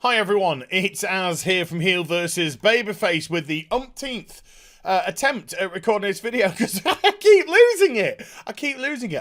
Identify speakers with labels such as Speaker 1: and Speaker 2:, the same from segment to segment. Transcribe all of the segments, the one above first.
Speaker 1: Hi everyone, it's Az here from HeelvsBabyface with the umpteenth attempt at recording this video because I keep losing it.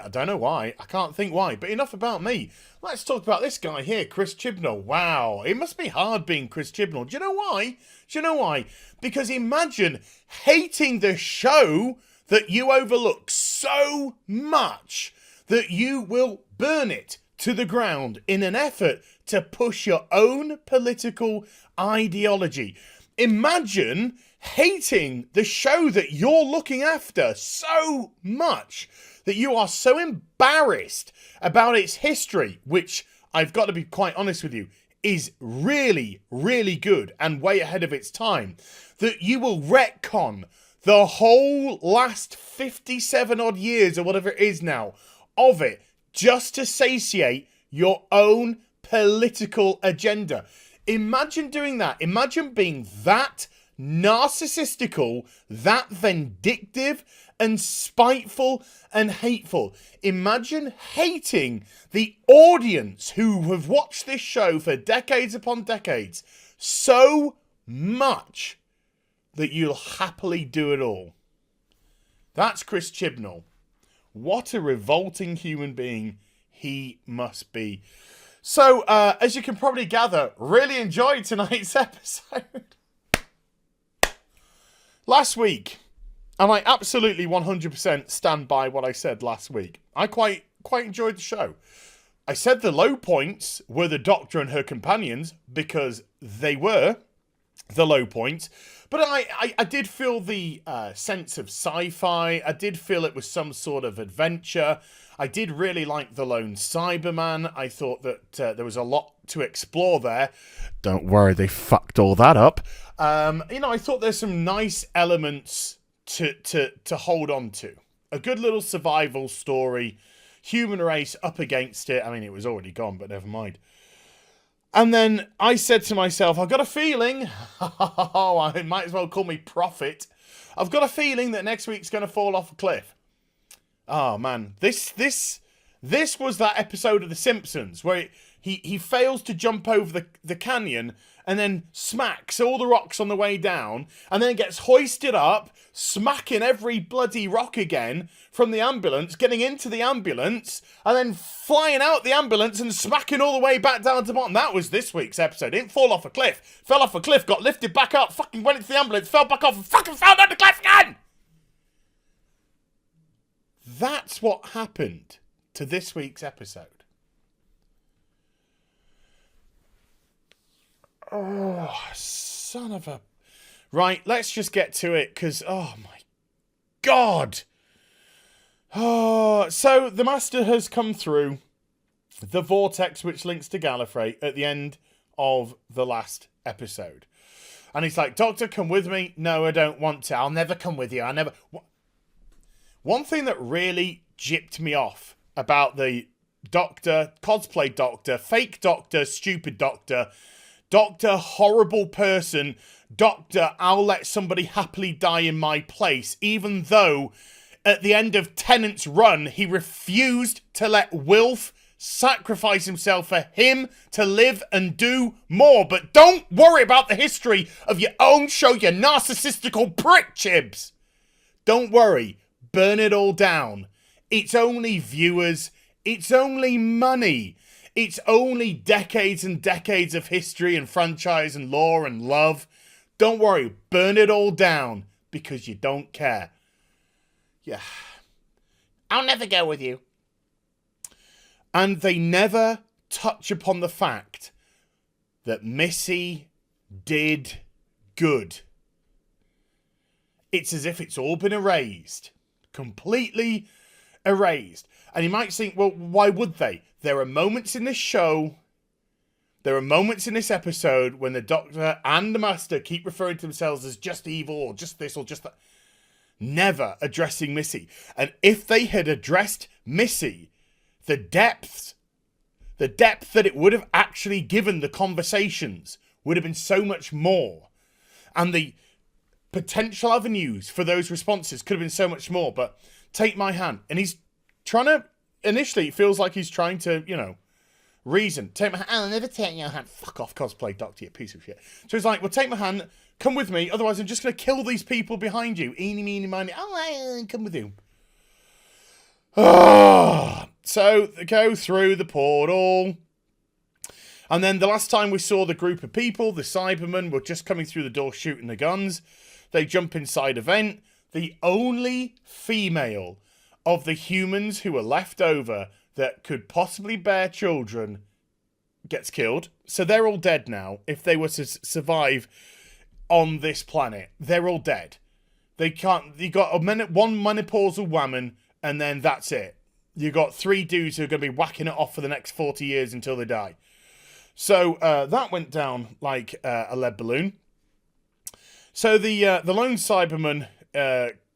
Speaker 1: I don't know why. I can't think why. But enough about me. Let's talk about this guy here, Chris Chibnall. Wow, it must be hard being Chris Chibnall. Do you know why? Because imagine hating the show that you overlook so much that you will burn it to the ground in an effort to push your own political ideology. Imagine hating the show that you're looking after so much that you are so embarrassed about its history, which I've got to be quite honest with you, is really, really good and way ahead of its time, that you will retcon the whole last 57 odd years or whatever it is now of it just to satiate your own political agenda. Imagine doing that. Imagine being that narcissistical, that vindictive and spiteful and hateful. Imagine hating the audience who have watched this show for decades upon decades so much that you'll happily do it all. That's Chris Chibnall. What a revolting human being he must be. So, as you can probably gather, really enjoyed tonight's episode. Last week, and I absolutely 100% stand by what I said last week, I quite enjoyed the show. I said the low points were the Doctor and her companions, because they were the low points. But I did feel the sense of sci-fi. I did feel it was some sort of adventure. I did really like the lone Cyberman. I thought that there was a lot to explore there. Don't worry, they fucked all that up. I thought there's some nice elements to hold on to. A good little survival story. Human race up against it. I mean, it was already gone, but never mind. And then I said to myself, I've got a feeling, I might as well call me prophet. I've got a feeling that next week's going to fall off a cliff. Oh man, this was that episode of The Simpsons where he fails to jump over the canyon and then smacks all the rocks on the way down and then gets hoisted up, smacking every bloody rock again from the ambulance, getting into the ambulance and then flying out the ambulance and smacking all the way back down to the bottom. That was this week's episode. It didn't fall off a cliff. Fell off a cliff, got lifted back up, fucking went into the ambulance, fell back off and fucking fell down the cliff again! That's what happened to this week's episode. Oh, son of a... Right, let's just get to it, because, oh my God. Oh, so the Master has come through the vortex which links to Gallifrey at the end of the last episode. And he's like, Doctor, come with me. No, I don't want to. I'll never come with you. One thing that really gypped me off about the Doctor, cosplay Doctor, fake Doctor, stupid Doctor, Doctor, horrible person, Doctor, I'll let somebody happily die in my place, even though at the end of Tennant's run, he refused to let Wilf sacrifice himself for him to live and do more. But don't worry about the history of your own show, you narcissistical prick, Chibs. Don't worry. Burn it all down. It's only viewers. It's only money. It's only decades and decades of history and franchise and lore and love. Don't worry. Burn it all down because you don't care. Yeah. I'll never go with you. And they never touch upon the fact that Missy did good. It's as if it's all been erased. Completely erased. And you might think, well, why would they? There are moments in this show, there are moments in this episode when the Doctor and the Master keep referring to themselves as just evil or just this or just that. Never addressing Missy. And if they had addressed Missy, the depth that it would have actually given the conversations would have been so much more. And the potential avenues for those responses could have been so much more. But take my hand. And he's trying to, initially it feels like he's trying to, reason. Take my hand. I'll never take your hand. Fuck off, cosplay doctor, you piece of shit. So he's like, well, take my hand. Come with me. Otherwise, I'm just going to kill these people behind you. Eeny, meeny, miny. Oh, come with you. So they go through the portal. And then the last time we saw the group of people, the Cybermen were just coming through the door shooting the guns. They jump inside a vent. The only female of the humans who were left over that could possibly bear children gets killed. So they're all dead now. If they were to survive on this planet, they're all dead. They can't. You got one menopausal woman, and then that's it. You got 3 dudes who are going to be whacking it off for the next 40 years until they die. So that went down like a lead balloon. So the lone Cyberman,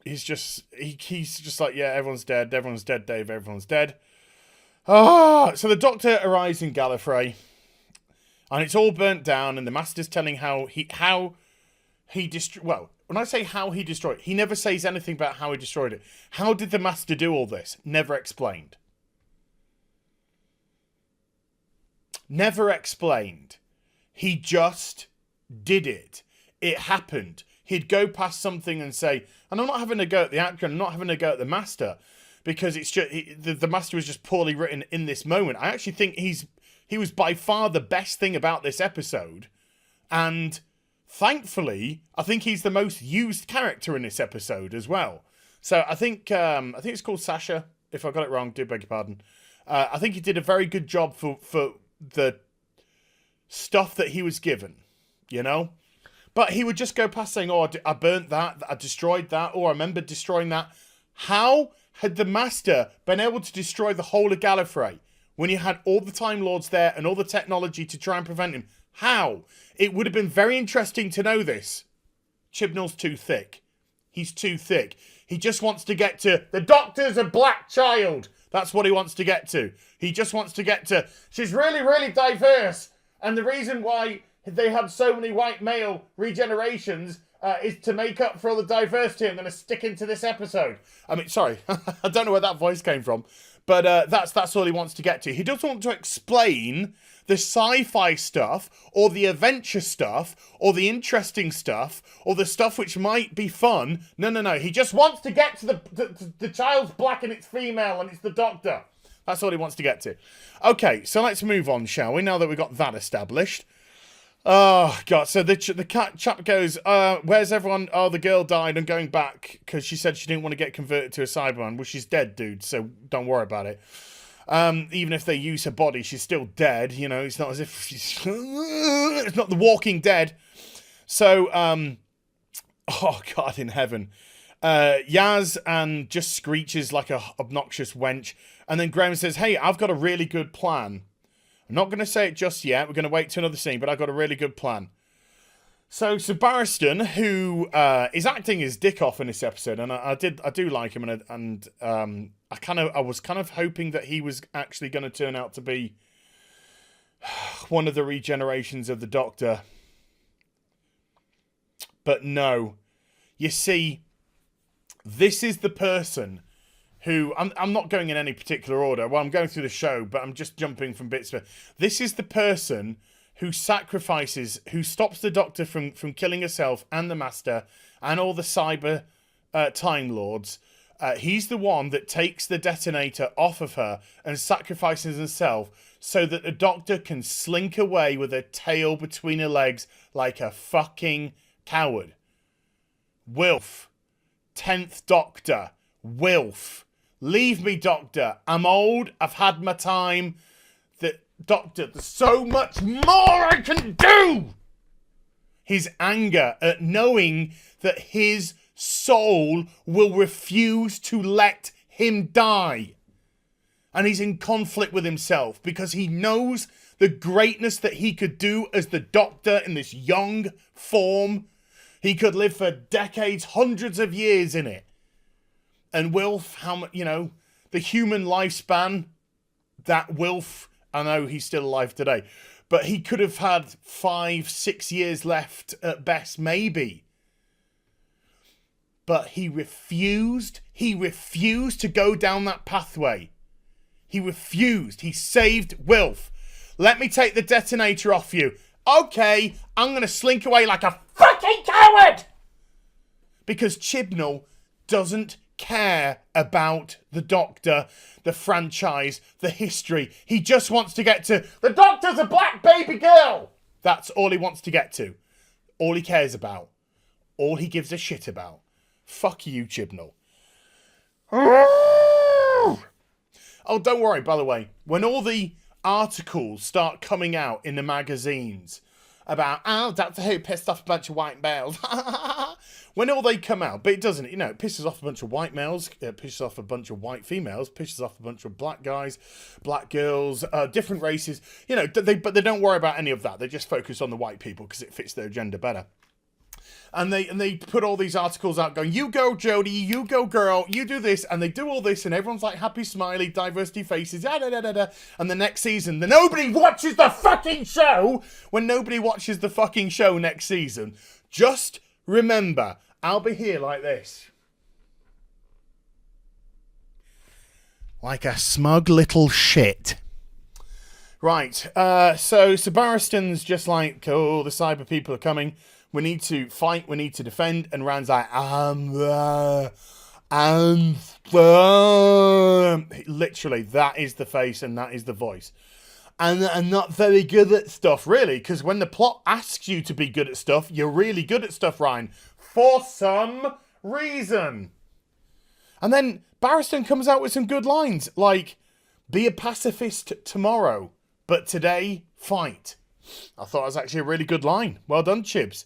Speaker 1: he's just like, yeah, everyone's dead, Dave, everyone's dead. So the Doctor arrives in Gallifrey, and it's all burnt down, and the Master's telling how he destroyed. Well, when I say how he destroyed it, he never says anything about how he destroyed it. How did the Master do all this? Never explained. Never explained. He just did it. It happened. He'd go past something and say, and I'm not having a go at the actor, I'm not having a go at the Master, because it's just the Master was just poorly written in this moment. I actually think he was by far the best thing about this episode, and thankfully, I think he's the most used character in this episode as well. So I think it's called Sasha. If I got it wrong, do beg your pardon. I think he did a very good job for the stuff that he was given, you know? But he would just go past saying, oh, I burnt that, I destroyed that, or I remember destroying that. How had the Master been able to destroy the whole of Gallifrey when you had all the Time Lords there and all the technology to try and prevent him? How? It would have been very interesting to know this. Chibnall's too thick. He's too thick. He just wants to get to, the Doctor's a black child. That's what he wants to get to. He just wants to get to, she's really, really diverse. And the reason why they had so many white male regenerations is to make up for all the diversity I'm going to stick into this episode. I mean, sorry, I don't know where that voice came from. But that's all he wants to get to. He doesn't want to explain the sci-fi stuff, or the adventure stuff, or the interesting stuff, or the stuff which might be fun. No. He just wants to get to the child's black and it's female and it's the Doctor. That's all he wants to get to. Okay, so let's move on, shall we? Now that we've got that established. Oh, God. So the chap goes, where's everyone? Oh, the girl died. I'm going back because she said she didn't want to get converted to a Cyberman. Well, she's dead, dude, so don't worry about it. Even if they use her body, she's still dead. You know, it's not as if she's... It's not The Walking Dead. So, oh, God in heaven. Yaz and just screeches like a obnoxious wench. And then Graham says, hey, I've got a really good plan. I'm not going to say it just yet. We're going to wait to another scene, but I've got a really good plan. So Barristan, who is acting his dick off in this episode, and I do like him, and I was kind of hoping that he was actually going to turn out to be one of the regenerations of the Doctor. But no. You see, this is the person who... I'm not going in any particular order. Well, I'm going through the show, but I'm just jumping from bits. This is the person who sacrifices, who stops the Doctor from killing herself and the Master and all the cyber Time Lords. He's the one that takes the detonator off of her and sacrifices himself so that the Doctor can slink away with her tail between her legs like a fucking coward. Wilf. 10th Doctor. Wilf. Leave me, Doctor. I'm old. I've had my time. Doctor, there's so much more I can do! His anger at knowing that his soul will refuse to let him die. And he's in conflict with himself because he knows the greatness that he could do as the Doctor in this young form. He could live for decades, hundreds of years in it. And Wilf, how much, the human lifespan, that Wilf, I know he's still alive today, but he could have had 5-6 years left at best, maybe. But he refused to go down that pathway. He refused. He saved Wilf. Let me take the detonator off you. Okay, I'm going to slink away like a fucking coward! Because Chibnall doesn't care about the Doctor, the franchise, the history. He just wants to get to, the Doctor's a black baby girl! That's all he wants to get to. All he cares about. All he gives a shit about. Fuck you, Chibnall. Oh, don't worry, by the way. When all the articles start coming out in the magazines about, oh, Doctor Who pissed off a bunch of white males. When all they come out, but it doesn't, you know, it pisses off a bunch of white males, it pisses off a bunch of white females, pisses off a bunch of black guys, black girls, different races, you know, but they don't worry about any of that. They just focus on the white people because it fits their agenda better. And they put all these articles out going, you go, Jodie, you go, girl, you do this. And they do all this, and everyone's like happy, smiley, diversity faces, da, da, da, da, da. And the next season, nobody watches the fucking show. When nobody watches the fucking show next season, just remember, I'll be here like this. Like a smug little shit. Right, so Sebastian's just like, oh, the cyber people are coming. We need to fight, we need to defend. And Rand's like, literally, that is the face and that is the voice. And I'm not very good at stuff, really, because when the plot asks you to be good at stuff, you're really good at stuff, Ryan, for some reason. And then Barristan comes out with some good lines, like, be a pacifist tomorrow, but today, fight. I thought it was actually a really good line. Well done, Chibs.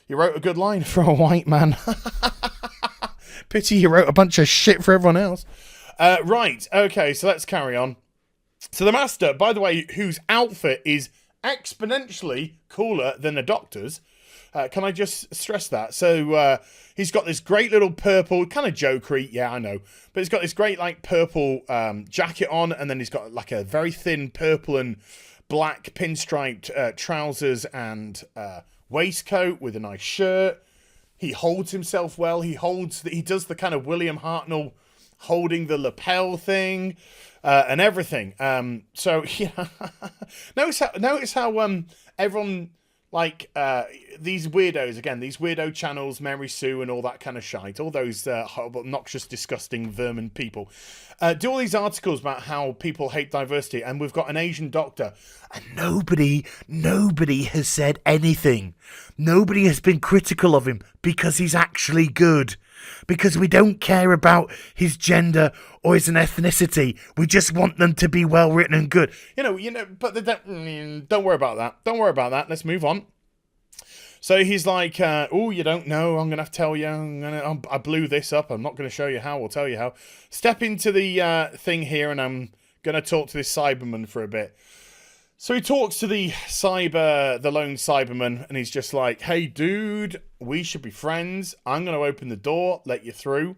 Speaker 1: You wrote a good line for a white man. Pity you wrote a bunch of shit for everyone else. Right, okay, so let's carry on. So the Master, by the way, whose outfit is exponentially cooler than the Doctor's. Can I just stress that? So he's got this great little purple, kind of jokery, yeah, I know. But he's got this great, like, purple jacket on, and then he's got, like, a very thin purple and black pinstriped trousers and waistcoat with a nice shirt. He holds himself well. He does the kind of William Hartnell holding the lapel thing and everything. So yeah, notice how everyone, like, these weirdos, again, these weirdo channels, Mary Sue and all that kind of shite, all those horrible, obnoxious, disgusting vermin people, do all these articles about how people hate diversity, and we've got an Asian doctor, and nobody has said anything. Nobody has been critical of him because he's actually good. Because we don't care about his gender or his ethnicity. We just want them to be well written and good. You know, but don't worry about that. Don't worry about that. Let's move on. So he's like, oh, you don't know. I'm going to have to tell you. I blew this up. I'm not going to show you how. I'll tell you how. Step into the thing here, and I'm going to talk to this Cyberman for a bit. So he talks to the lone Cyberman, and he's just like, hey, dude, we should be friends. I'm going to open the door, let you through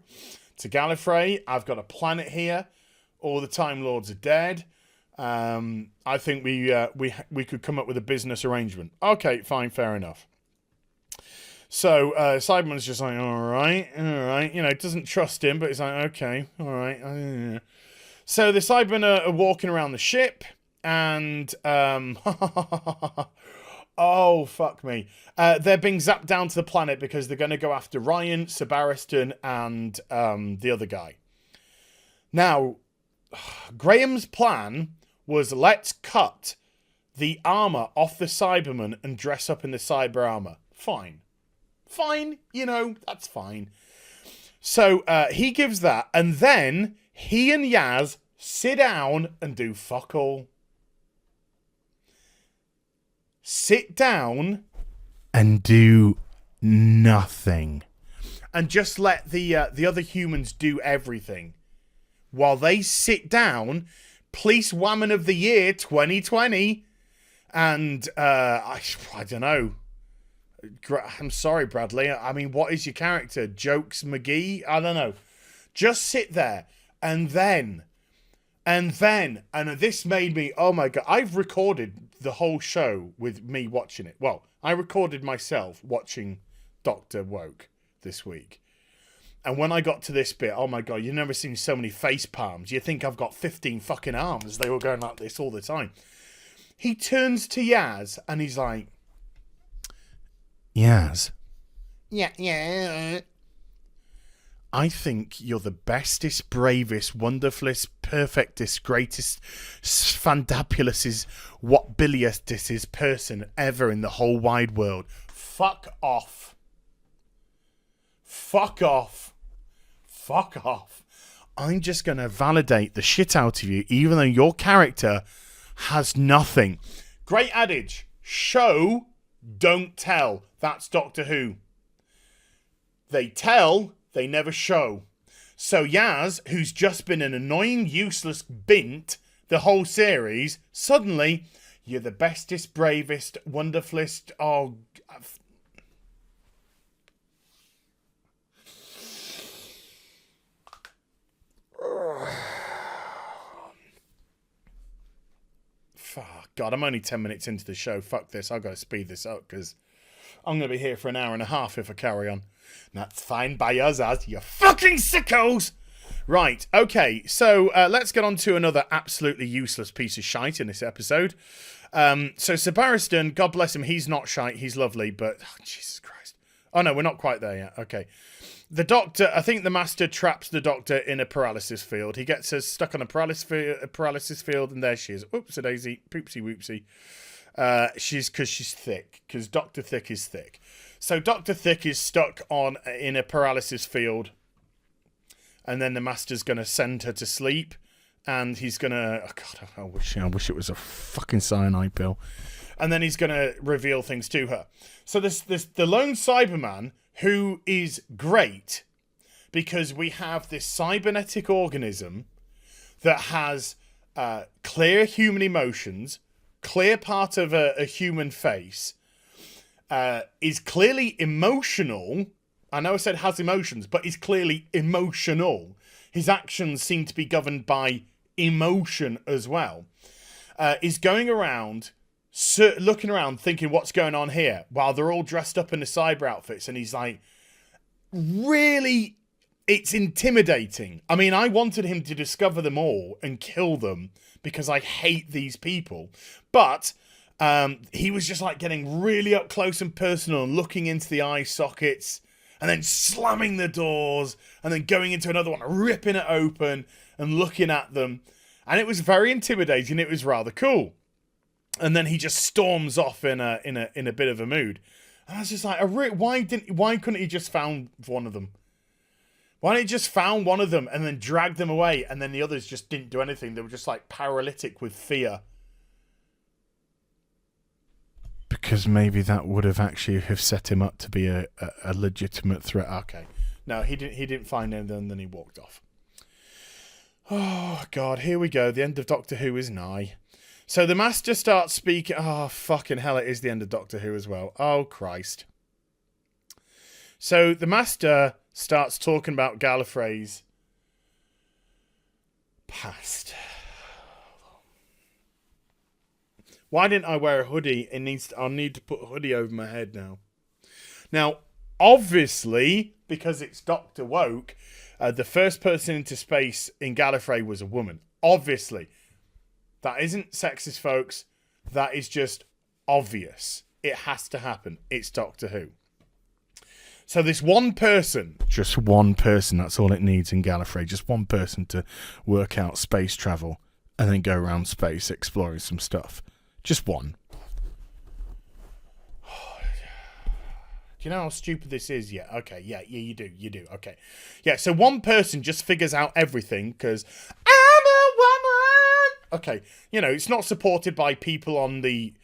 Speaker 1: to Gallifrey. I've got a planet here. All the Time Lords are dead. I think we could come up with a business arrangement. Okay, fine, fair enough. So Cyberman's just like, all right. You know, doesn't trust him, but he's like, okay, all right. So the Cybermen are walking around the ship. And, oh, fuck me. They're being zapped down to the planet because they're going to go after Ryan, Sebastian, and the other guy. Now, Graham's plan was, let's cut the armor off the Cyberman and dress up in the cyber armor. Fine, you know, that's fine. So he gives that, and then he and Yaz sit down and do fuck all. Sit down and do nothing. And just let the other humans do everything. While they sit down, Police Woman of the Year 2020. And, I don't know. I'm sorry, Bradley. I mean, what is your character? Jokes McGee? I don't know. Just sit there. And this made me, oh my God, I've recorded the whole show with me watching it. Well, I recorded myself watching Dr. Woke this week. And when I got to this bit, oh my God, you've never seen so many face palms. You think I've got 15 fucking arms. They were going like this all the time. He turns to Yaz and he's like, Yaz. Yeah. I think you're the bestest, bravest, wonderfulest, perfectest, greatest, fantabulous, what billiestest person ever in the whole wide world. Fuck off. Fuck off. Fuck off. I'm just going to validate the shit out of you, even though your character has nothing. Great adage. Show, don't tell. That's Doctor Who. They tell, they never show. So Yaz, who's just been an annoying, useless bint the whole series, suddenly, you're the bestest, bravest, wonderfulest, Fuck, God, I'm only 10 minutes into the show. Fuck this. I've got to speed this up because I'm going to be here for an hour and a half if I carry on. And that's fine by us, as you fucking sickos. Right, okay, so let's get on to another absolutely useless piece of shite in this episode. So Sebastian, God bless him, he's not shite, he's lovely, but... Oh, Jesus Christ. Oh, no, we're not quite there yet. Okay. The Doctor, I think the Master traps the Doctor in a paralysis field. He gets her stuck on a paralysis field, and there she is. Oops-a-daisy, poopsie-whoopsie. Because she's thick, because Dr. Thick is thick. So Dr. Thick is stuck in a paralysis field, and then the Master's going to send her to sleep, and he's going to... Oh, God, I wish it was a fucking cyanide pill. And then he's going to reveal things to her. So the lone Cyberman, who is great, because we have this cybernetic organism that has clear human emotions, clear part of a human face, is clearly emotional. I know I said has emotions, but is clearly emotional. His actions seem to be governed by emotion as well. Is going around, looking around, thinking what's going on here, while they're all dressed up in the cyber outfits, and he's like, really, it's intimidating. I mean, I wanted him to discover them all and kill them because I hate these people. But he was just like getting really up close and personal and looking into the eye sockets and then slamming the doors and then going into another one, ripping it open and looking at them. And it was very intimidating. It was rather cool. And then he just storms off in a bit of a mood. And I was just like, why couldn't he just found one of them? Why didn't he just found one of them and then drag them away, and then the others just didn't do anything? They were just like paralytic with fear. Because maybe that would have actually have set him up to be a legitimate threat. Okay. No, he didn't find anything, and then he walked off. Oh, God, here we go. The end of Doctor Who is nigh. So the Master starts speaking... Oh, fucking hell, it is the end of Doctor Who as well. Oh, Christ. So the Master starts talking about Gallifrey's past. Why didn't I wear a hoodie? I'll need to put a hoodie over my head now. Now, obviously, because it's Dr. Woke, the first person into space in Gallifrey was a woman. Obviously. That isn't sexist, folks. That is just obvious. It has to happen. It's Doctor Who. So this one person, just one person, that's all it needs in Gallifrey. Just one person to work out space travel and then go around space exploring some stuff. Just one. Do you know how stupid this is? Yeah, okay, yeah, you do, okay. Yeah, so one person just figures out everything because I'm a woman! Okay, you know, it's not supported by people on the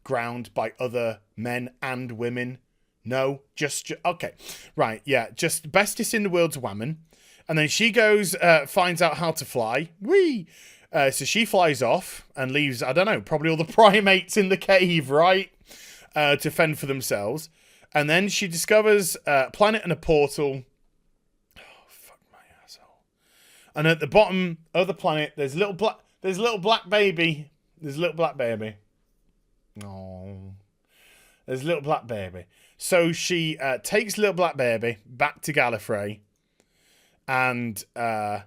Speaker 1: ground, by other men and women. No, just okay. Right, yeah, just bestest in the world's woman. And then she goes, finds out how to fly. Whee! So she flies off and leaves, I don't know, probably all the primates in the cave, right? To fend for themselves. And then she discovers a planet and a portal. Oh, fuck my asshole. And at the bottom of the planet, there's a little black baby. There's a little black baby. Oh. There's a little black baby. So she takes little black baby back to Gallifrey. And the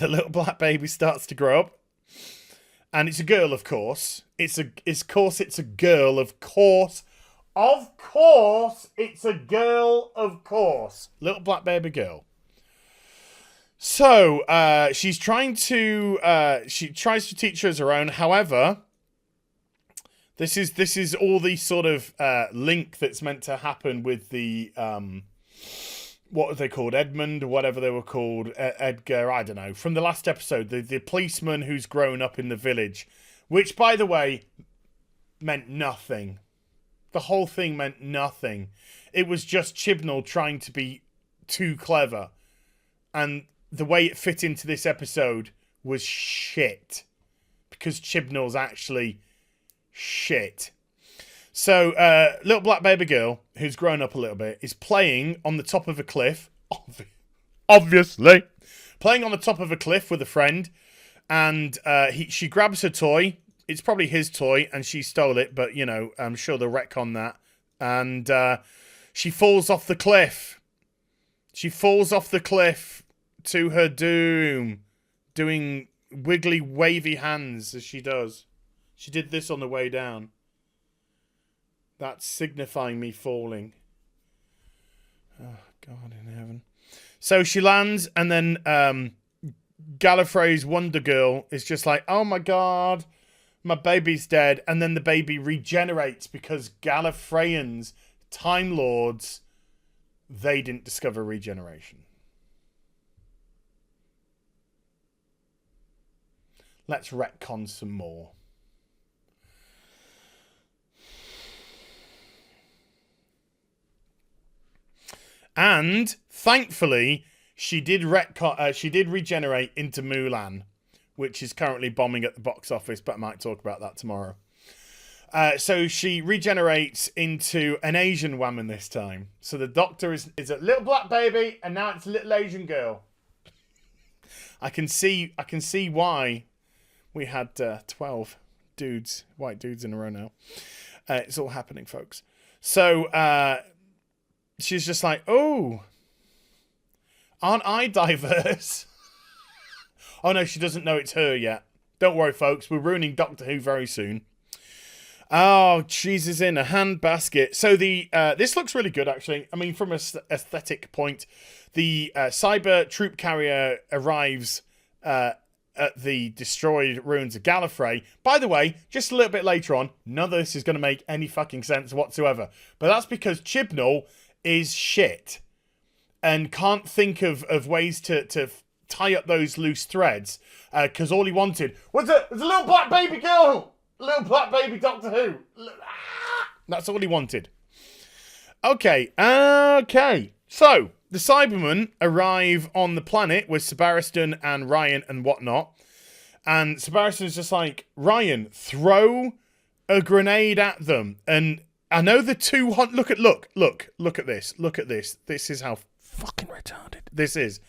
Speaker 1: little black baby starts to grow up. And it's a girl, of course. It's a girl, of course. Of course, it's a girl, of course. Little black baby girl. So, she tries to teach her as her own. However, this is all the sort of link that's meant to happen with the what are they called? Edmund, or whatever they were called. Edgar, I don't know. From the last episode, the policeman who's grown up in the village, which, by the way, meant nothing. The whole thing meant nothing. It was just Chibnall trying to be too clever. And the way it fit into this episode was shit. Because Chibnall's actually shit. So, little black baby girl, who's grown up a little bit, is playing on the top of a cliff. Obviously. Playing on the top of a cliff with a friend. And she grabs her toy. It's probably his toy, and she stole it. But, you know, I'm sure they'll retcon that. And she falls off the cliff. She falls off the cliff to her doom. Doing wiggly, wavy hands as she does. She did this on the way down. That's signifying me falling. Oh, God in heaven. So she lands, and then Gallifrey's Wonder Girl is just like, oh my God, my baby's dead. And then the baby regenerates because Gallifreyans, Time Lords, they didn't discover regeneration. Let's retcon some more. And thankfully, she did regenerate into Mulan, which is currently bombing at the box office, but I might talk about that tomorrow. So she regenerates into an Asian woman this time. So the Doctor is a little black baby, and now it's a little Asian girl. I can see why we had 12 white dudes in a row now. It's all happening, folks. So she's just like, oh, aren't I diverse? Oh no, she doesn't know it's her yet. Don't worry, folks. We're ruining Doctor Who very soon. Oh, she's in a handbasket. So this looks really good, actually. I mean, from an aesthetic point, the cyber troop carrier arrives at the destroyed ruins of Gallifrey. By the way, just a little bit later on, none of this is going to make any fucking sense whatsoever. But that's because Chibnall is shit and can't think of ways to tie up those loose threads, because all he wanted was a little black baby girl, little black baby Doctor Who. That's all he wanted. Okay. So the Cybermen arrive on the planet with Sebastian and Ryan and whatnot, and Sebastian's just like, Ryan, throw a grenade at them. And I know the 200... Look at this. Look at this. This is how fucking retarded this is.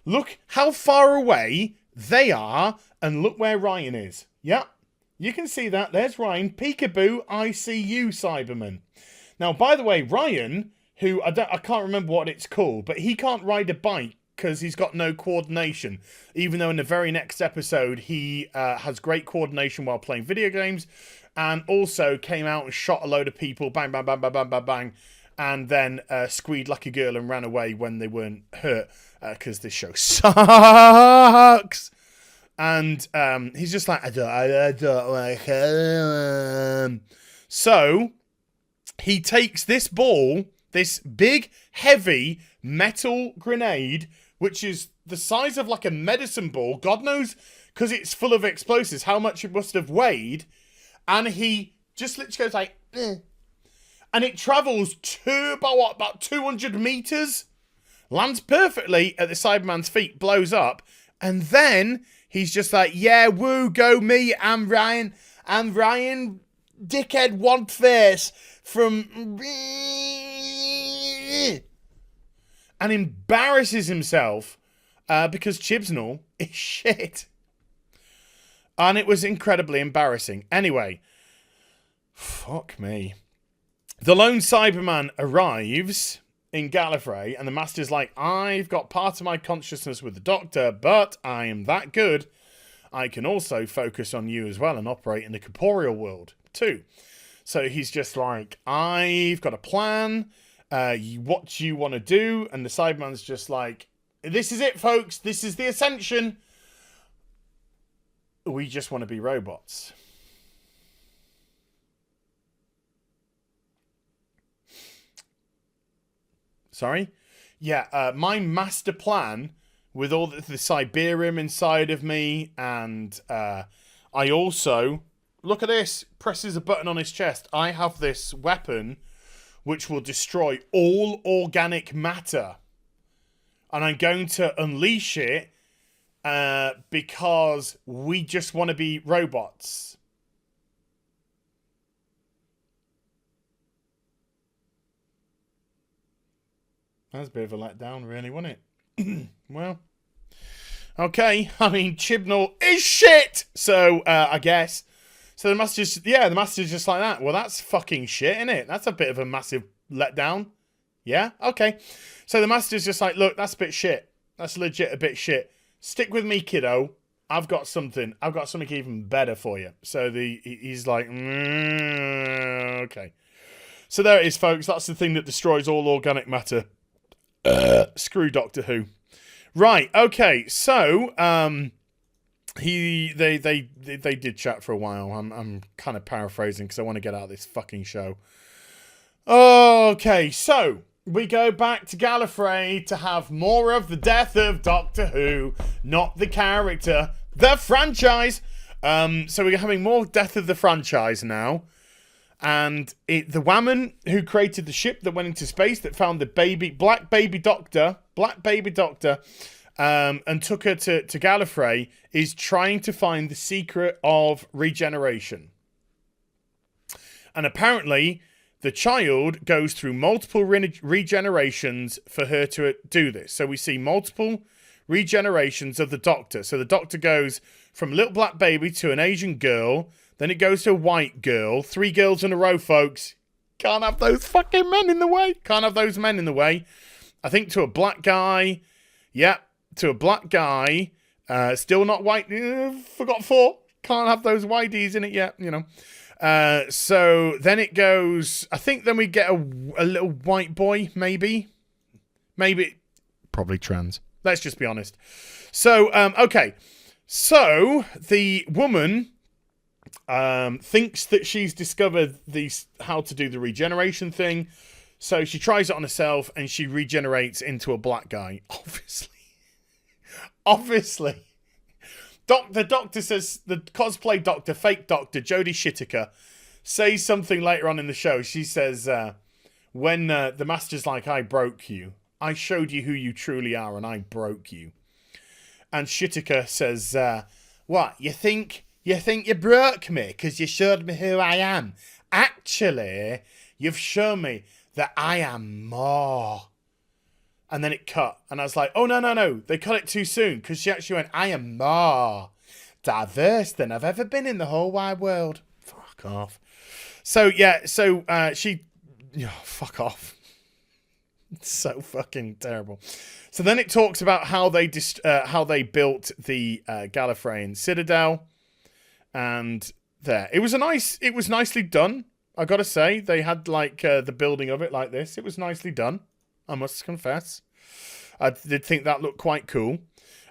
Speaker 1: Look how far away they are, and look where Ryan is. Yep. You can see that. There's Ryan. Peekaboo, I see you, Cyberman. Now, by the way, Ryan, who I can't remember what it's called, but he can't ride a bike because he's got no coordination. Even though in the very next episode, he has great coordination while playing video games. And also came out and shot a load of people, bang, bang, bang, bang, bang, bang, bang, and then squeed like a girl and ran away when they weren't hurt, because this show sucks. And he's just like, I don't like her. So he takes this ball, this big, heavy metal grenade, which is the size of like a medicine ball. God knows, because it's full of explosives, how much it must have weighed. And he just literally goes like, eh. And it travels about 200 meters, lands perfectly at the Cyberman's feet, blows up, and then he's just like, yeah, woo, go me, I'm Ryan, dickhead want face from... And embarrasses himself because Chibnall is shit. And it was incredibly embarrassing. Anyway, fuck me. The lone Cyberman arrives in Gallifrey, and the Master's like, I've got part of my consciousness with the Doctor, but I am that good. I can also focus on you as well and operate in the corporeal world too. So he's just like, I've got a plan. What you want to do? And the Cyberman's just like, this is it, folks. This is the ascension. We just want to be robots. Sorry? Yeah, my master plan with all the Cyberium inside of me, and I also, look at this, presses a button on his chest. I have this weapon which will destroy all organic matter. And I'm going to unleash it because we just want to be robots. That's a bit of a letdown, really, wasn't it? Well, okay. I mean, Chibnall is shit. So I guess. So the master's just like that. Well, that's fucking shit, isn't it? That's a bit of a massive letdown. Yeah. Okay. So the master's just like, look, that's a bit shit. That's legit a bit shit. Stick with me, kiddo. I've got something even better for you. So he's like, okay. So there it is, folks. That's the thing that destroys all organic matter. Screw Doctor Who. Right, okay, so they did chat for a while. I'm kind of paraphrasing because I want to get out of this fucking show. Okay, so we go back to Gallifrey to have more of the death of Doctor Who, not the character, the franchise. So we're having more death of the franchise now. And the woman who created the ship that went into space that found the black baby doctor, and took her to Gallifrey is trying to find the secret of regeneration. And apparently, the child goes through multiple regenerations for her to do this. So we see multiple regenerations of the Doctor. So the Doctor goes from little black baby to an Asian girl. Then it goes to a white girl. 3 girls in a row, folks. Can't have those fucking men in the way. Can't have those men in the way. I think to a black guy. Yeah, to a black guy. Still not white. Forgot 4. Can't have those whiteys in it yet, you know. So then it goes... I think then we get a little white boy, maybe. Maybe. Probably trans. Let's just be honest. So, okay. So, the woman... thinks that she's discovered how to do the regeneration thing, so she tries it on herself and she regenerates into a black guy. Obviously, the Doctor says, the cosplay Doctor, fake Doctor, Jodie Whittaker, says something later on in the show. She says, when the Master's like, I broke you, I showed you who you truly are, and I broke you. And Whittaker says, what, you think you broke me because you showed me who I am? Actually, you've shown me that I am more. And then it cut. And I was like, oh, no. They cut it too soon because she actually went, I am more diverse than I've ever been in the whole wide world. Fuck off. So, yeah, she... Oh, fuck off. It's so fucking terrible. So then it talks about how they built the Gallifreyan Citadel. And there, it was nicely done. I gotta say, they had like the building of it like this. It was nicely done, I must confess. I did think that looked quite cool.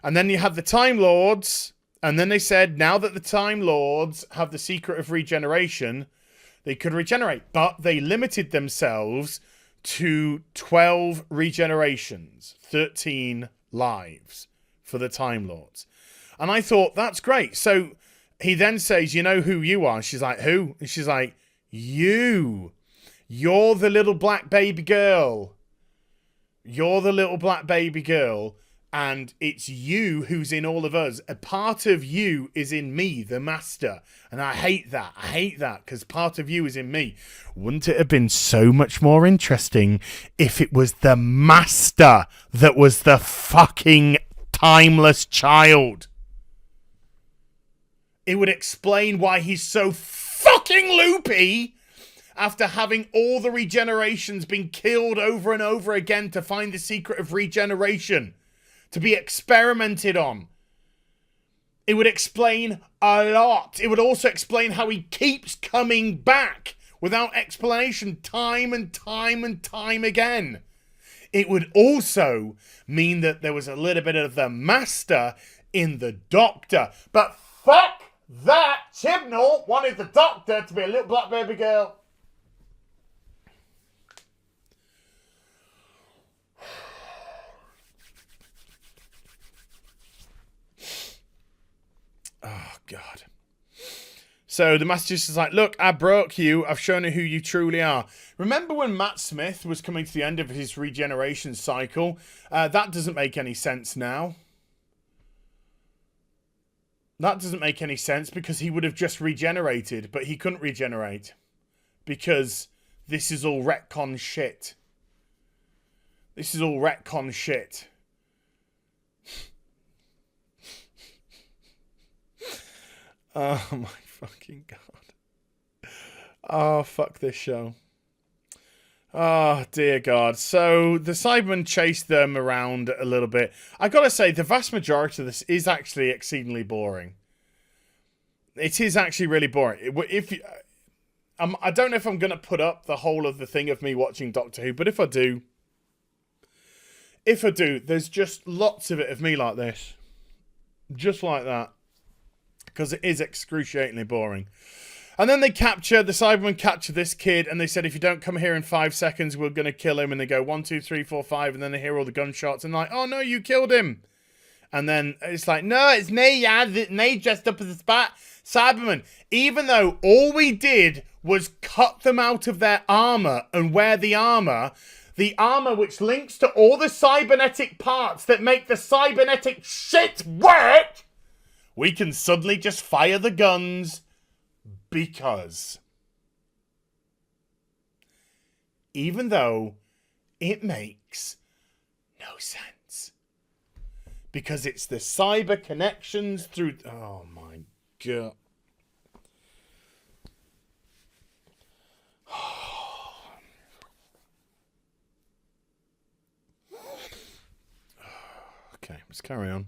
Speaker 1: And then you had the Time Lords, and then they said now that the Time Lords have the secret of regeneration, they could regenerate, but they limited themselves to 12 regenerations, 13 lives for the Time Lords. And I thought that's great. So he then says, you know who you are? She's like, who? And she's like, you. You're the little black baby girl. You're the little black baby girl. And it's you who's in all of us. A part of you is in me, the Master. And I hate that. I hate that because part of you is in me. Wouldn't it have been so much more interesting if it was the Master that was the fucking timeless child? It would explain why he's so fucking loopy after having all the regenerations been killed over and over again to find the secret of regeneration, to be experimented on. It would explain a lot. It would also explain how he keeps coming back without explanation time and time and time again. It would also mean that there was a little bit of the Master in the Doctor. But fuck that! Chibnall wanted the Doctor to be a little black baby girl. Oh, God. So the Master's just like, look, I broke you. I've shown you who you truly are. Remember when Matt Smith was coming to the end of his regeneration cycle? That doesn't make any sense now. That doesn't make any sense because he would have just regenerated, but he couldn't regenerate because this is all retcon shit. This is all retcon shit. Oh my fucking God. Oh, fuck this show. Oh, dear God. So the Cybermen chased them around a little bit. I gotta say, the vast majority of this is actually exceedingly boring. It is actually really boring. If you, I don't know if I'm gonna put up the whole of the thing of me watching Doctor Who, but if I do, there's just lots of it of me like this. Just like that. Because it is excruciatingly boring. And then the Cybermen capture this kid, and they said, if you don't come here in 5 seconds, we're going to kill him. And they go 1, 2, 3, 4, 5, and then they hear all the gunshots, and like, oh no, you killed him. And then it's like, no, it's me, yeah, me dressed up as a Cyberman. Even though all we did was cut them out of their armor and wear the armor which links to all the cybernetic parts that make the cybernetic shit work, we can suddenly just fire the guns because. Even though it makes no sense. Because it's the cyber connections through. Oh my God. Okay, let's carry on.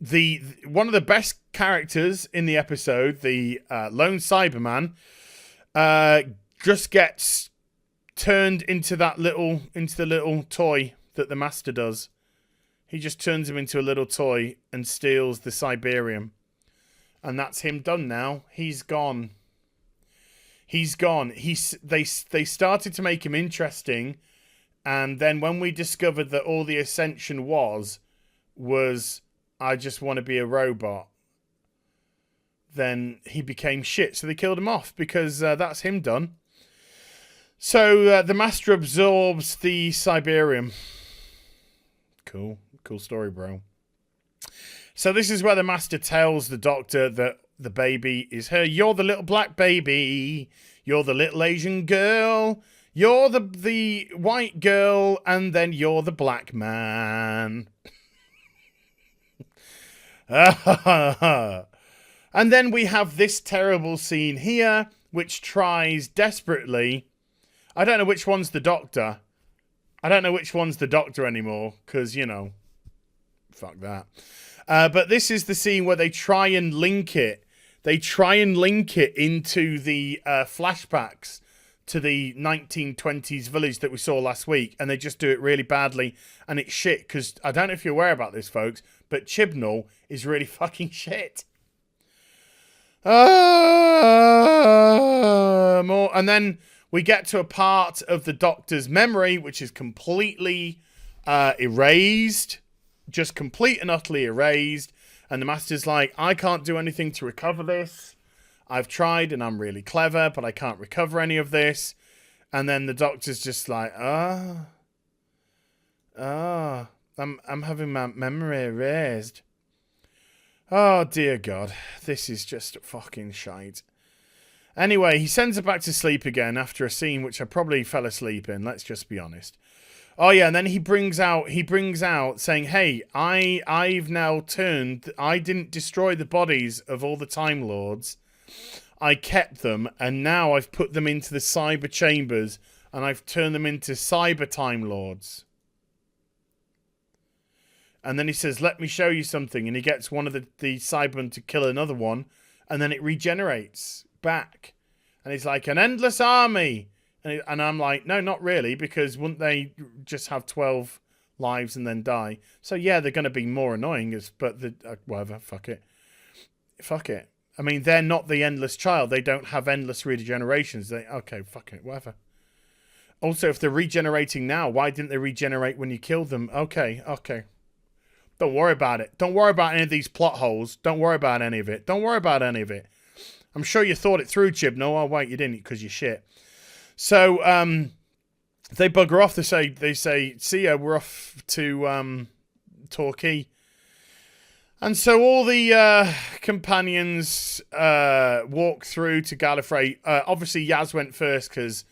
Speaker 1: The one of the best characters in the episode, the lone Cyberman, just gets turned into the little toy that the Master does. He just turns him into a little toy and steals the Cyberium, and that's him done now. He's gone. He's gone. They started to make him interesting. And then when we discovered that all the Ascension was I just want to be a robot, then he became shit. So they killed him off because that's him done. So the Master absorbs the Cyberium. Cool story, bro. So this is where the Master tells the Doctor that the baby is her. You're the little black baby. You're the little Asian girl. You're the white girl, and then you're the black man. And then we have this terrible scene here, which tries desperately. I don't know which one's the Doctor. I don't know which one's the Doctor anymore, because, you know, fuck that. But this is the scene where they try and link it. They try and link it into the flashbacks to the 1920s village that we saw last week, and they just do it really badly, and it's shit, because I don't know if you're aware about this, folks, but Chibnall is really fucking shit. And then we get to a part of the Doctor's memory, which is completely erased, just complete and utterly erased, and the Master's like, I can't do anything to recover this. I've tried and I'm really clever, but I can't recover any of this. And then the Doctor's just like, I'm having my memory erased. Oh, dear God. This is just fucking shite. Anyway, he sends her back to sleep again after a scene which I probably fell asleep in. Let's just be honest. Oh, yeah, and then he brings out saying, hey, I've now turned. I didn't destroy the bodies of all the Time Lords. I kept them, and now I've put them into the cyber chambers, and I've turned them into cyber Time Lords. And then he says, let me show you something. And he gets one of the Cybermen to kill another one. And then it regenerates back. And he's like, an endless army. And I'm like, no, not really. Because wouldn't they just have 12 lives and then die? So, yeah, they're going to be more annoying. But whatever, fuck it. Fuck it. I mean, they're not the endless child. They don't have endless regenerations. Okay, fuck it, whatever. Also, if they're regenerating now, why didn't they regenerate when you killed them? Okay. Don't worry about it. Don't worry about any of these plot holes. Don't worry about any of it. Don't worry about any of it. I'm sure you thought it through, Chibnall. Oh, wait, you didn't because you're shit. So, they bugger off. They say, see ya, we're off to Torquay. And so all the companions walk through to Gallifrey. Obviously, Yaz went first because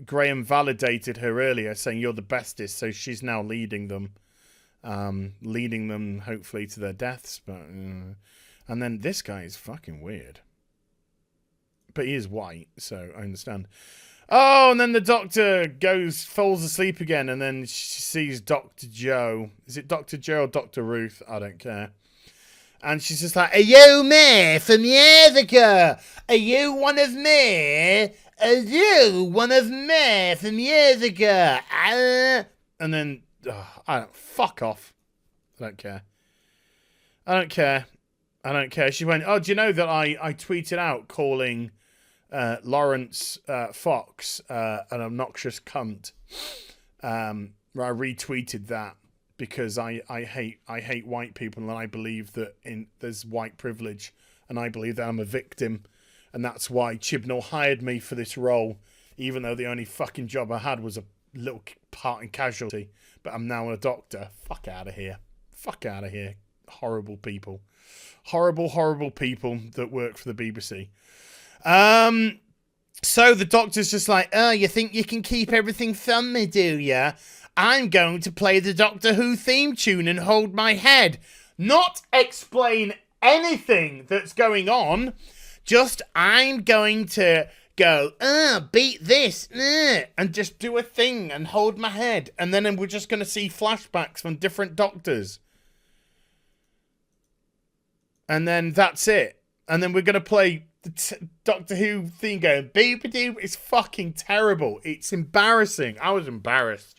Speaker 1: Graham validated her earlier, saying you're the bestest. So she's now leading them hopefully to their deaths. But and then this guy is fucking weird, but he is white, so I understand. Oh, and then the Doctor falls asleep again, and then she sees Dr. Joe. Is it Dr. Joe or Dr. Ruth? I don't care. And she's just like, are you me from years ago? Are you one of me? Are you one of me from years ago? And then, fuck off. I don't care. I don't care. She went, oh, do you know that I tweeted out calling Lawrence Fox an obnoxious cunt? I retweeted that because I hate white people, and I believe that there's white privilege, and I believe that I'm a victim, and that's why Chibnall hired me for this role, even though the only fucking job I had was a little part in Casualty. But I'm now a doctor. Fuck out of here. Fuck out of here. Horrible people. Horrible people that work for the BBC. So the Doctor's just like, oh, you think you can keep everything from me, do ya? I'm going to play the Doctor Who theme tune and hold my head. Not explain anything that's going on. Just, I'm going to go, beat this, and just do a thing and hold my head. And then we're just going to see flashbacks from different Doctors. And then that's it. And then we're going to play the Doctor Who theme going, beep-a-doop. It's fucking terrible. It's embarrassing. I was embarrassed.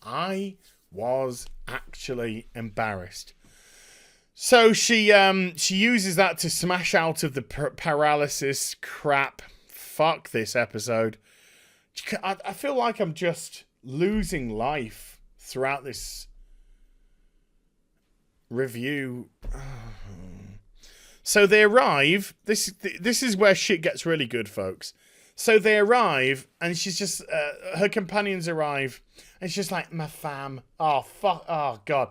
Speaker 1: I was actually embarrassed. So she uses that to smash out of the paralysis crap. Fuck this episode. I feel like I'm just losing life throughout this review. So they arrive. This is where shit gets really good, folks. So they arrive, and she's just her companions arrive, and she's just like, my fam. Oh fuck. Oh god.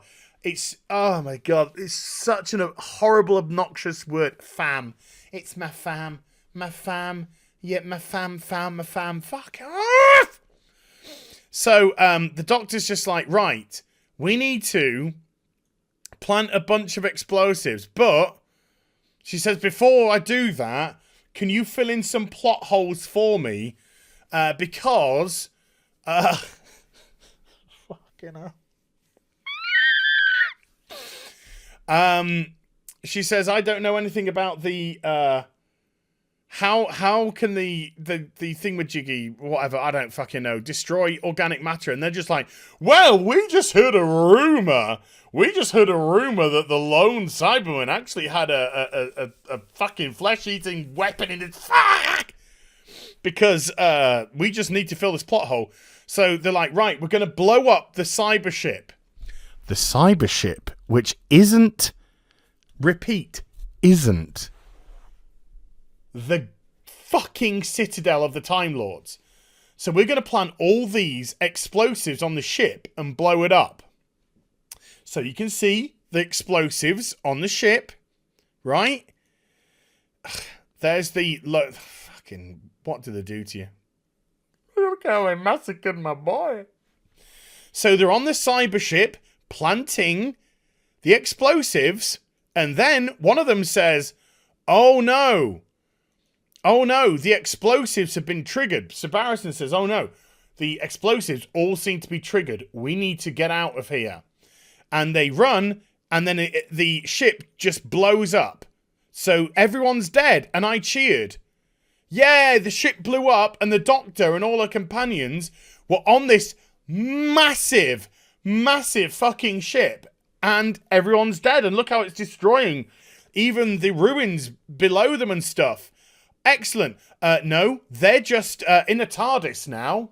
Speaker 1: Oh my god. It's such a horrible, obnoxious word. Fam. It's my fam. My fam. Yeah, my fam. Fuck off. So the Doctor's just like, right, we need to plant a bunch of explosives, but she says, before I do that, can you fill in some plot holes for me? Because fucking hell. She says, I don't know anything about the how can the thingamajiggy, whatever, I don't fucking know, destroy organic matter? And they're just like, well, we just heard a rumor. That the lone Cyberman actually had a fucking flesh-eating weapon in its fuck. Because we just need to fill this plot hole. So they're like, right, we're going to blow up the cyber ship. The cyber ship, which isn't, repeat, isn't the fucking citadel of the Time Lords. So we're going to plant all these explosives on the ship and blow it up. So you can see the explosives on the ship, right? There's the fucking, what did they do to you? Look how they massacred my boy. So they're on the cyber ship planting the explosives, and then one of them says, oh no, the explosives have been triggered. So Barristan says, oh no, the explosives all seem to be triggered. We need to get out of here. And they run, and then the ship just blows up. So everyone's dead, and I cheered. Yeah, the ship blew up, and the Doctor and all her companions were on this massive, massive fucking ship, and everyone's dead, and look how it's destroying even the ruins below them and stuff. Excellent. No, they're just in a TARDIS now.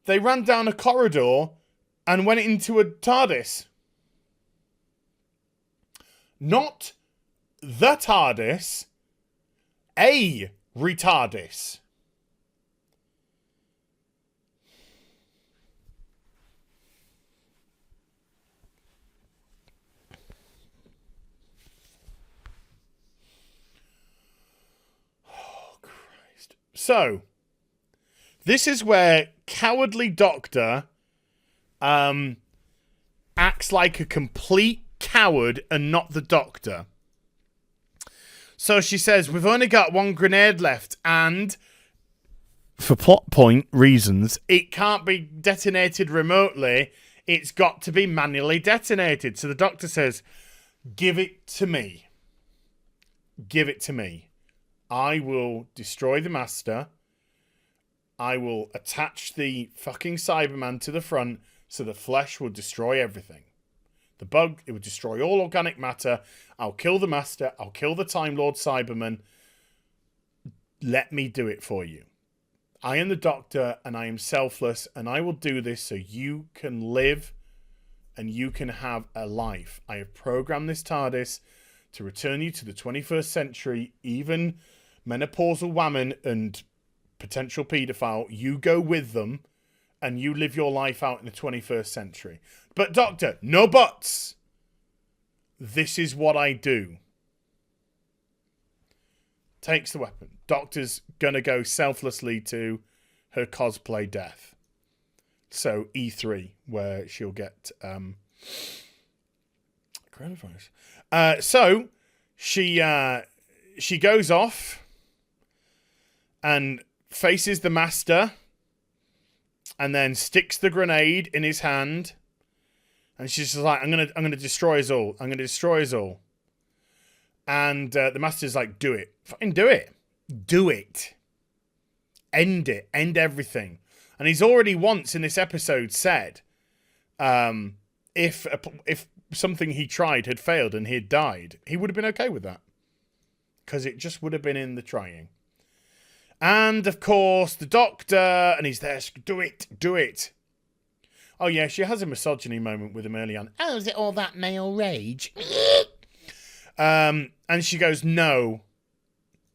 Speaker 1: They ran down a corridor and went into a TARDIS. Not the TARDIS, a retardis. Oh, Christ. So, this is where cowardly Doctor acts like a complete coward and not the Doctor. So she says, we've only got one grenade left, and for plot point reasons, it can't be detonated remotely. It's got to be manually detonated. So the Doctor says, give it to me. Give it to me. I will destroy the Master. I will attach the fucking Cyberman to the front so the flesh will destroy everything. The bug, it will destroy all organic matter. I'll kill the Master. I'll kill the Time Lord Cyberman. Let me do it for you. I am the Doctor and I am selfless, and I will do this so you can live and you can have a life. I have programmed this TARDIS to return you to the 21st century. Even menopausal women and potential paedophile, you go with them and you live your life out in the 21st century. But Doctor, no buts. This is what I do. Takes the weapon. Doctor's gonna go selflessly to her cosplay death. So E3, where she'll get coronavirus. So she goes off and faces the Master, and then sticks the grenade in his hand, and she's just like, I'm gonna destroy us all. I'm gonna destroy us all. And the Master's like, do it. Fucking do it. Do it. End it. End everything. And he's already once in this episode said, if something he tried had failed and he had died, he would have been okay with that. Because it just would have been in the trying. And, of course, the Doctor, and he's there, do it, do it. Oh, yeah, she has a misogyny moment with him early on. Oh, is it all that male rage? And she goes, no.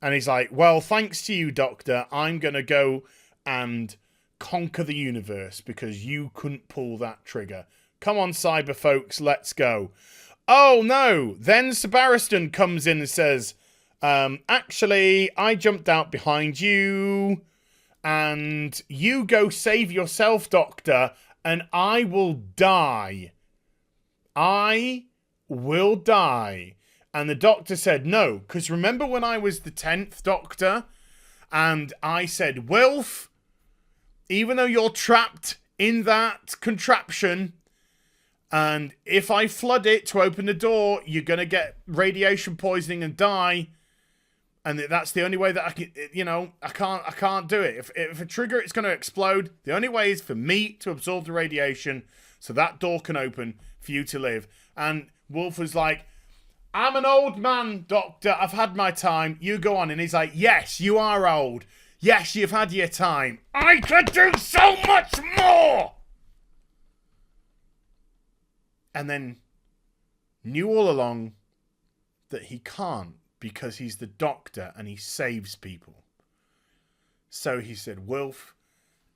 Speaker 1: And he's like, well, thanks to you, Doctor, I'm going to go and conquer the universe because you couldn't pull that trigger. Come on, cyber folks, let's go. Oh, no. Then Sir Barristan comes in and says, actually, I jumped out behind you, and you go save yourself, Doctor, and I will die. I will die. And the Doctor said no, because remember when I was the 10th Doctor, and I said, Wilf, even though you're trapped in that contraption, and if I flood it to open the door, you're going to get radiation poisoning and die. And that's the only way that I can, I can't do it. If a trigger, it's going to explode. The only way is for me to absorb the radiation so that door can open for you to live. And Wolf was like, I'm an old man, Doctor. I've had my time. You go on. And he's like, yes, you are old. Yes, you've had your time. I could do so much more. And then knew all along that he can't, because he's the Doctor and he saves people. So he said, Wilf,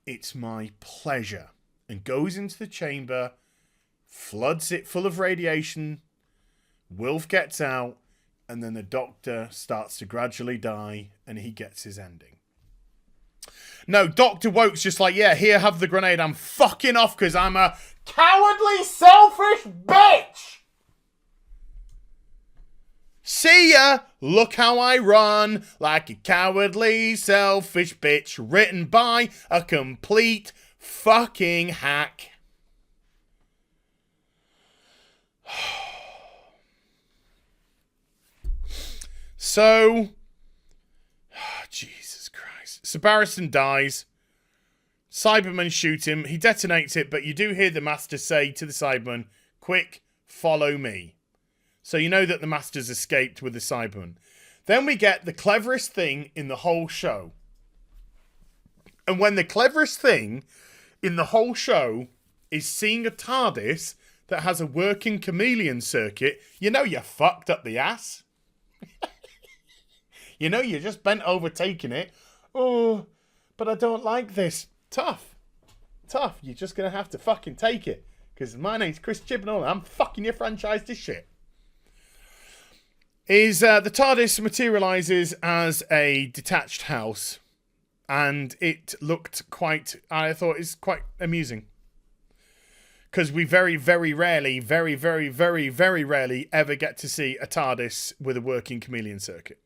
Speaker 1: it's my pleasure. And goes into the chamber, floods it full of radiation. Wilf gets out, and then the Doctor starts to gradually die, and he gets his ending. No, Dr. Woke's just like, yeah, here, have the grenade. I'm fucking off because I'm a cowardly, selfish bitch. See ya! Look how I run, like a cowardly, selfish bitch, written by a complete fucking hack. So, Jesus Christ. Sebastian dies. Cybermen shoot him. He detonates it, but you do hear the Master say to the Cyberman, quick, follow me. So you know that the Master's escaped with the Cyberman. Then we get the cleverest thing in the whole show. And when the cleverest thing in the whole show is seeing a TARDIS that has a working chameleon circuit, you know you fucked up the ass. You know you just bent over taking it. Oh, but I don't like this. Tough. You're just going to have to fucking take it. Because my name's Chris Chibnall and I'm fucking your franchise to shit. The TARDIS materializes as a detached house. And it looked quite, I thought it's quite amusing. Because we very, very rarely ever get to see a TARDIS with a working chameleon circuit.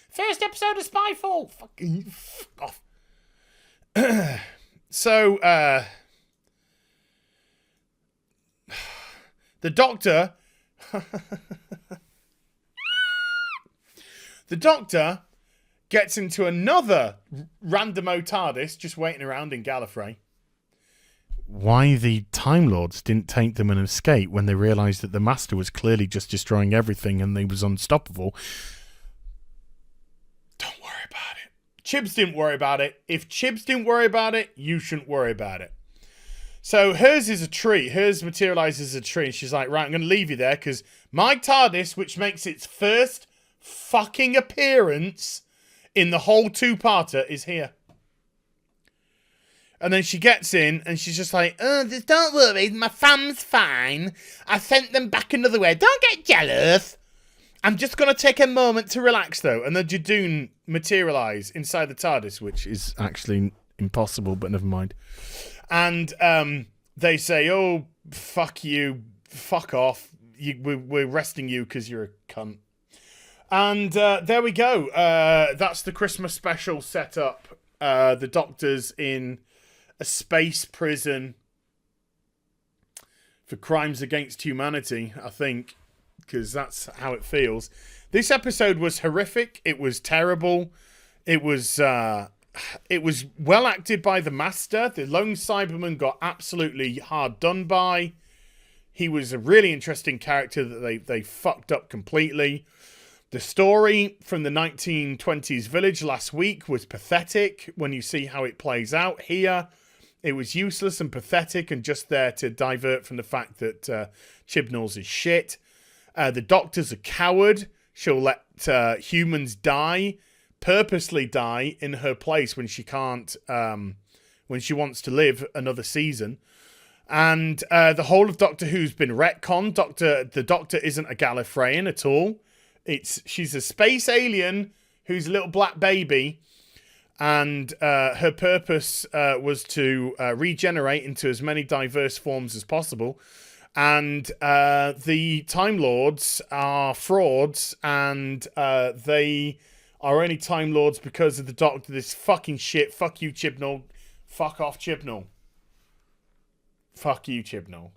Speaker 1: First episode of Spyfall. Fucking fuck off. So, the Doctor... The Doctor gets into another random TARDIS just waiting around in Gallifrey. Why the Time Lords didn't take them and escape when they realised that the Master was clearly just destroying everything and they was unstoppable. Don't worry about it. Chibs didn't worry about it. If Chibs didn't worry about it, you shouldn't worry about it. So hers is a tree. Hers materialises as a tree. And she's like, right, I'm going to leave you there because my TARDIS, which makes its first fucking appearance in the whole two-parter, is here. And then she gets in and she's just like, oh, don't worry, my fam's fine. I sent them back another way. Don't get jealous. I'm just going to take a moment to relax, though. And the Jadoon materialise inside the TARDIS, which is actually impossible, but never mind. And they say, oh, fuck you, fuck off. We're arresting you because you're a cunt. And there we go. That's the Christmas special set up. The Doctor's in a space prison for crimes against humanity, I think, because that's how it feels. This episode was horrific. It was terrible. It was well acted by the Master. The lone Cyberman got absolutely hard done by. He was a really interesting character that they fucked up completely. The story from the 1920s village last week was pathetic when you see how it plays out here. It was useless and pathetic and just there to divert from the fact that Chibnall's is shit. The Doctor's a coward. She'll let humans die, purposely die in her place when she can't, when she wants to live another season. And the whole of Doctor Who's been retconned. The Doctor isn't a Gallifreyan at all. She's a space alien who's a little black baby, and her purpose was to regenerate into as many diverse forms as possible. And the Time Lords are frauds, and they are only Time Lords because of the Doctor. This fucking shit. Fuck you, Chibnall. Fuck off, Chibnall. Fuck you, Chibnall.